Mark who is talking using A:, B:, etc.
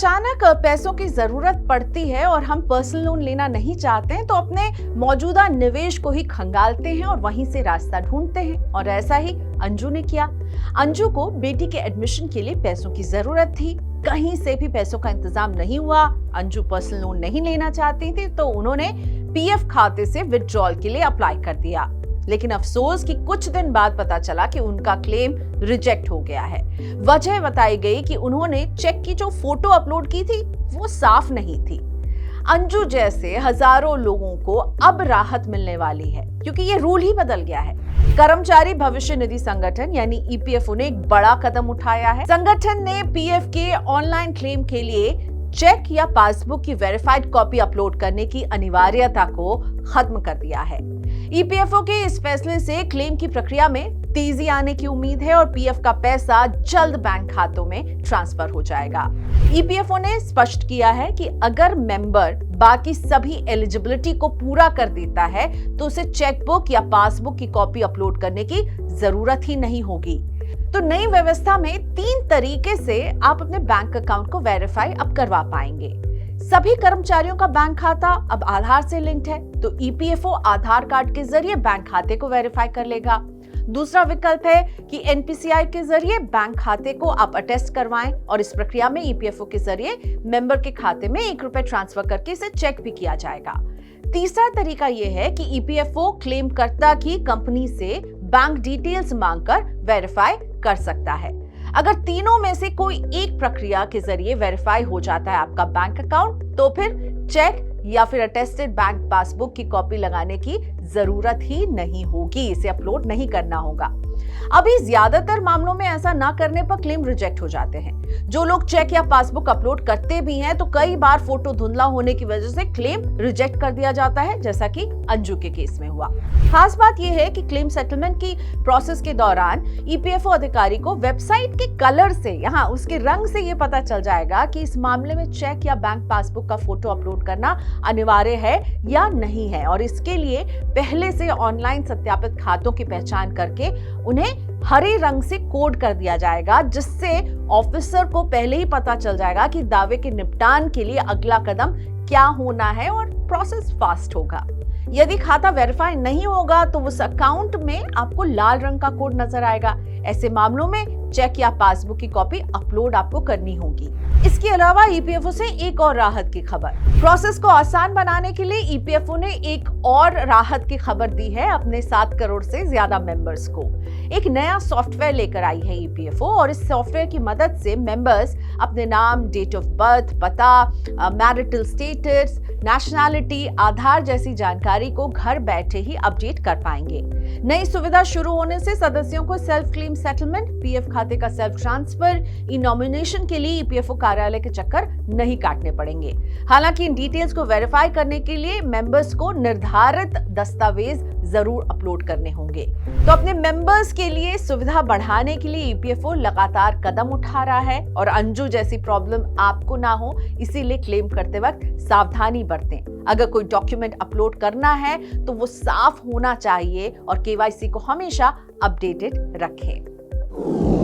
A: अचानक पैसों की जरूरत पड़ती है और हम पर्सनल लोन लेना नहीं चाहते हैं तो अपने मौजूदा निवेश को ही खंगालते हैं और वहीं से रास्ता ढूंढते हैं। और ऐसा ही अंजू ने किया। अंजू को बेटी के एडमिशन के लिए पैसों की जरूरत थी। कहीं से भी पैसों का इंतजाम नहीं हुआ। अंजू पर्सनल लोन नहीं लेना चाहती थी तो उन्होंने पीएफ खाते से विथड्रॉल के लिए अप्लाई कर दिया। लेकिन अफसोस कि कुछ दिन बाद पता चला कि उनका क्लेम रिजेक्ट हो गया है। वजह बताई गई कि उन्होंने चेक की जो फोटो अपलोड की थी वो साफ नहीं थी। अंजू जैसे हजारों लोगों को अब राहत मिलने वाली है क्योंकि ये रूल ही बदल गया है। कर्मचारी भविष्य निधि संगठन यानी ईपीएफओ ने एक बड़ा कदम उठाया है। संगठन ने पीएफ के ऑनलाइन क्लेम के लिए चेक या पासबुक की वेरीफाइड कॉपी अपलोड करने की अनिवार्यता को खत्म कर दिया है। ईपीएफओ के इस फैसले से क्लेम की प्रक्रिया में तेजी आने की उम्मीद है और पीएफ का पैसा जल्द बैंक खातों में ट्रांसफर हो जाएगा। ईपीएफओ ने स्पष्ट किया है कि अगर मेंबर बाकी सभी एलिजिबिलिटी को पूरा कर देता है तो उसे चेकबुक या पासबुक की कॉपी अपलोड करने की जरूरत ही नहीं होगी। तो नई व्यवस्था में 3 तरीके से आप अपने बैंक अकाउंट को वेरीफाई अब करवा पाएंगे। सभी कर्मचारियों का बैंक खाता अब आधार से लिंक्ड है तो ईपीएफओ आधार कार्ड के जरिए बैंक खाते को वेरीफाई कर लेगा। दूसरा विकल्प है कि एनपीसीआई के जरिए बैंक खाते को आप अटेस्ट करवाएं और इस प्रक्रिया में ईपीएफओ के जरिए मेंबर के खाते में ₹1 ट्रांसफर करके इसे चेक भी किया जाएगा। तीसरा तरीका यह है कि ईपीएफओ क्लेम कर्ता की कंपनी से बैंक डिटेल्स मांगकर वेरीफाई कर सकता है। अगर तीनों में से कोई एक प्रक्रिया के जरिए वेरीफाई हो जाता है आपका बैंक अकाउंट तो फिर चेक या फिर अटेस्टेड बैंक पासबुक की कॉपी लगाने की जरूरत ही नहीं होगी। इसे अपलोड नहीं करना होगा। अभी ज्यादातर मामलों में ऐसा ना करने पर क्लेम रिजेक्ट हो जाते हैं। जो लोग चेक या पासबुक अपलोड करते भी हैं तो कई बार फोटो धुंधला होने की वजह से क्लेम रिजेक्ट कर दिया जाता है, जैसा कि अंजू के केस में हुआ। खास बात यह है कि क्लेम सेटलमेंट की प्रोसेस के दौरान ईपीएफओ अधिकारी को वेबसाइट के कलर से उसके रंग से यह पता चल जाएगा कि इस मामले में चेक या बैंक पासबुक का फोटो अपलोड करना अनिवार्य है या नहीं है। और इसके लिए पहले से ऑनलाइन सत्यापित खातों की पहचान करके उन्हें हरे रंग से कोड कर दिया जाएगा, जिससे ऑफिसर को पहले ही पता चल जाएगा कि दावे के निपटान के लिए अगला कदम क्या होना है और प्रोसेस फास्ट होगा। यदि खाता वेरीफाई नहीं होगा तो उस अकाउंट में आपको लाल रंग का कोड नजर आएगा। ऐसे मामलों में चेक या पासबुक की कॉपी अपलोड आपको करनी होगी। इसके अलावा ईपीएफओ से एक और राहत की खबर। प्रोसेस को आसान बनाने के लिए ईपीएफओ ने एक और राहत की खबर दी है अपने 7 करोड़ से ज्यादा मेंबर्स को। एक नया सॉफ्टवेयर लेकर आई है ईपीएफओ और इस सॉफ्टवेयर की मदद से मेंबर्स अपने नाम, डेट ऑफ बर्थ, पता, मैरिटल स्टेटस, नेशनैलिटी, आधार जैसी जानकारी को घर बैठे ही अपडेट कर पाएंगे। नई सुविधा शुरू होने से सदस्यों को सेल्फ क्लेम सेटलमेंट, पीएफ खाते का सेल्फ ट्रांसफर, ई नॉमिनेशन के लिए ईपीएफओ कार्यालय के चक्कर नहीं काटने पड़ेंगे। हालांकि इन डिटेल्स को वेरीफाई करने के लिए मेंबर्स को निर्धारित दस्तावेज जरूर अपलोड करने होंगे। तो अपने मेंबर्स के लिए सुविधा बढ़ाने के लिए ईपीएफओ लगातार कदम उठा रहा है और अंजू जैसी प्रॉब्लम आपको ना हो इसीलिए क्लेम करते वक्त सावधानी बरतें। अगर कोई डॉक्यूमेंट अपलोड करना है तो वो साफ होना चाहिए और केवाईसी को हमेशा अपडेटेड रखें।